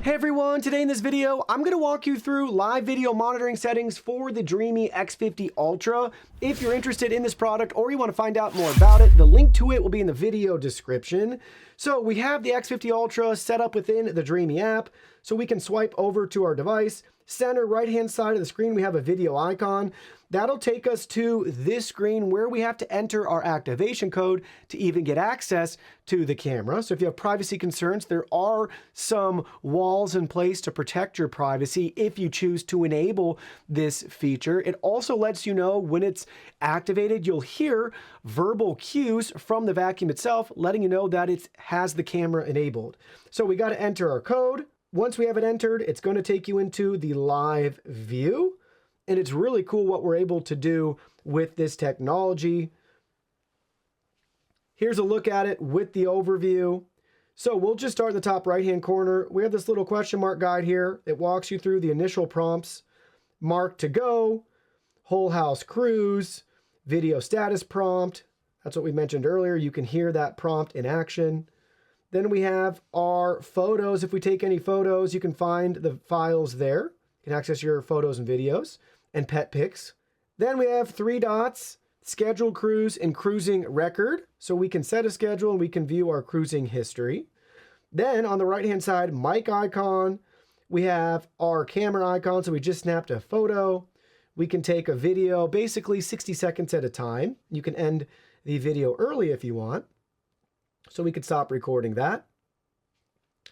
Hey everyone, today in this video, I'm going to walk you through live video monitoring settings for the Dreame X50 Ultra. If you're interested in this product or you want to find out more about it, the link to it will be in the video description. So we have the X50 Ultra set up within the Dreame app, so we can swipe over to our device. Center right-hand side of the screen, we have a video icon. That'll take us to this screen where we have to enter our activation code to even get access to the camera. So if you have privacy concerns, there are some walls in place to protect your privacy if you choose to enable this feature. It also lets you know when it's activated. You'll hear verbal cues from the vacuum itself, letting you know that it has the camera enabled. So we got to enter our code. Once we have it entered, it's going to take you into the live view. And it's really cool what we're able to do with this technology. Here's a look at it with the overview. So we'll just start in the top right-hand corner. We have this little question mark guide here. It walks you through the initial prompts: mark to go, whole house cruise, video status prompt. That's what we mentioned earlier. You can hear that prompt in action. Then we have our photos. If we take any photos, you can find the files there. You can access your photos and videos and pet pics. Then we have 3 dots, scheduled cruise and cruising record. So we can set a schedule and we can view our cruising history. Then on the right-hand side, mic icon. We have our camera icon. So we just snapped a photo. We can take a video, basically 60 seconds at a time. You can end the video early if you want. So we could stop recording that.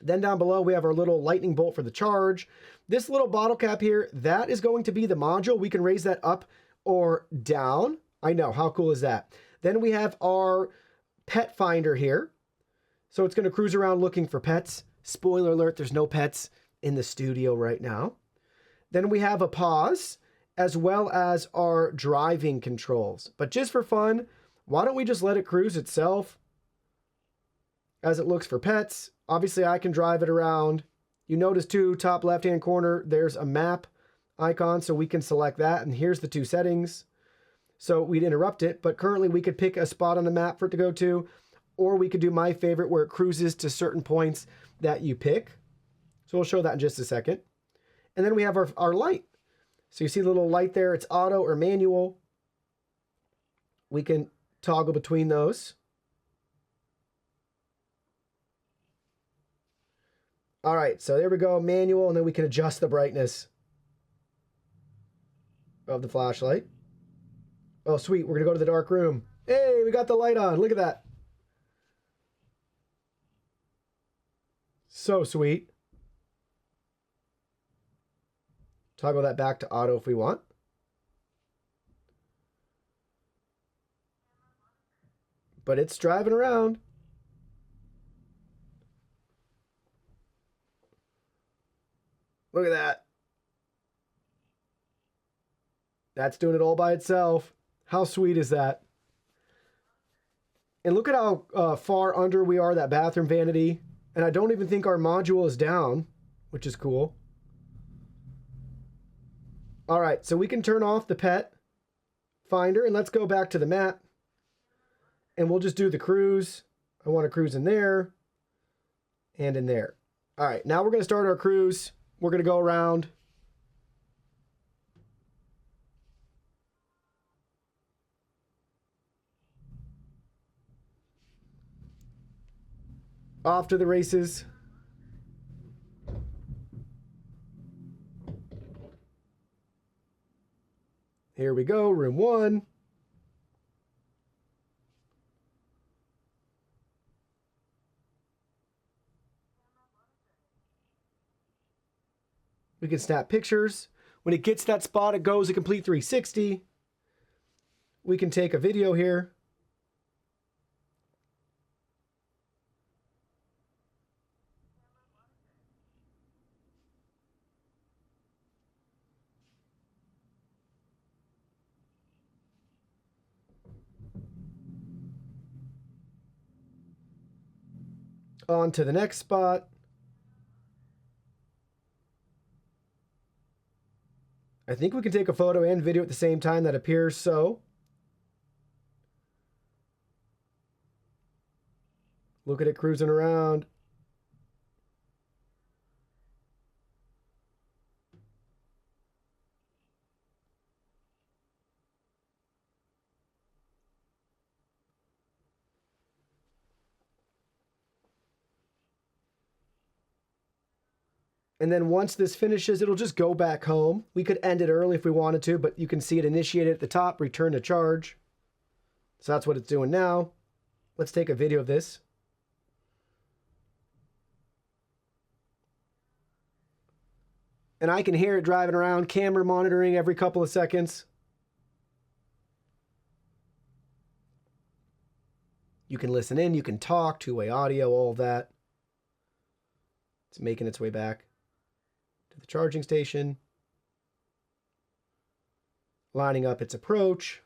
Then down below, we have our little lightning bolt for the charge. This little bottle cap here, that is going to be the module. We can raise that up or down. I know, how cool is that? Then we have our pet finder here. So it's going to cruise around looking for pets. Spoiler alert, there's no pets in the studio right now. Then we have a pause, as well as our driving controls. But just for fun, why don't we just let it cruise itself as it looks for pets? Obviously, I can drive it around. You notice too, top left-hand corner, there's a map icon, so we can select that. And here's the 2 settings. So we'd interrupt it, but currently we could pick a spot on the map for it to go to, or we could do my favorite where it cruises to certain points that you pick. So we'll show that in just a second. And then we have our light. So you see the little light there, it's auto or manual. We can toggle between those. All right, so there we go, manual, and then we can adjust the brightness of the flashlight. Oh, sweet, we're gonna go to the dark room. Hey, we got the light on, look at that. So sweet. Toggle that back to auto if we want. But it's driving around. Look at that. That's doing it all by itself. How sweet is that? And look at how far under we are, that bathroom vanity. And I don't even think our module is down, which is cool. All right, so we can turn off the pet finder and let's go back to the map. And we'll just do the cruise. I want to cruise in there and in there. All right, now we're going to start our cruise. We're going to go around. Off to the races. Here we go, room 1. We can snap pictures. When it gets that spot, it goes a complete 360. We can take a video here. On to the next spot. I think we can take a photo and video at the same time. That appears so. Look at it cruising around. And then once this finishes, it'll just go back home. We could end it early if we wanted to, but you can see it initiated at the top, return to charge. So that's what it's doing now. Let's take a video of this. And I can hear it driving around, camera monitoring every couple of seconds. You can listen in, you can talk, two-way audio, all of that. It's making its way back to the charging station. Lining up its approach.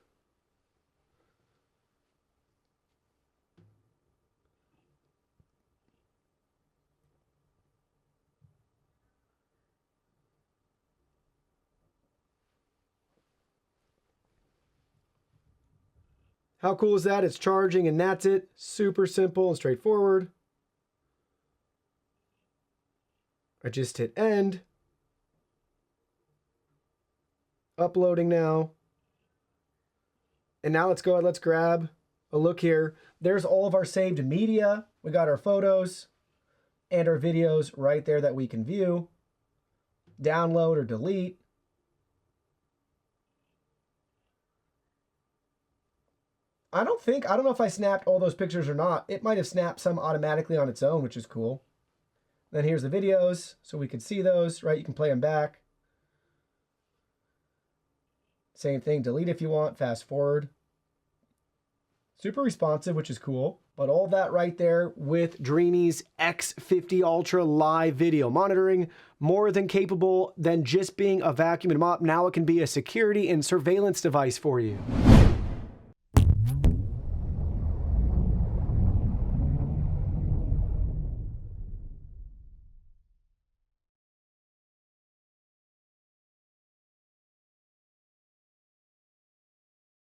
How cool is that? It's charging and that's it. Super simple and straightforward. I just hit end. Uploading now. And now let's go ahead, let's grab a look here. There's all of our saved media. We got our photos and our videos right there that we can view. Download or delete. I don't know if I snapped all those pictures or not. It might have snapped some automatically on its own, which is cool. Then here's the videos, so we can see those, right? You can play them back. Same thing, delete if you want, fast forward. Super responsive, which is cool. But all that right there with Dreame's X50 Ultra live video monitoring, more than capable than just being a vacuum and mop. Now it can be a security and surveillance device for you.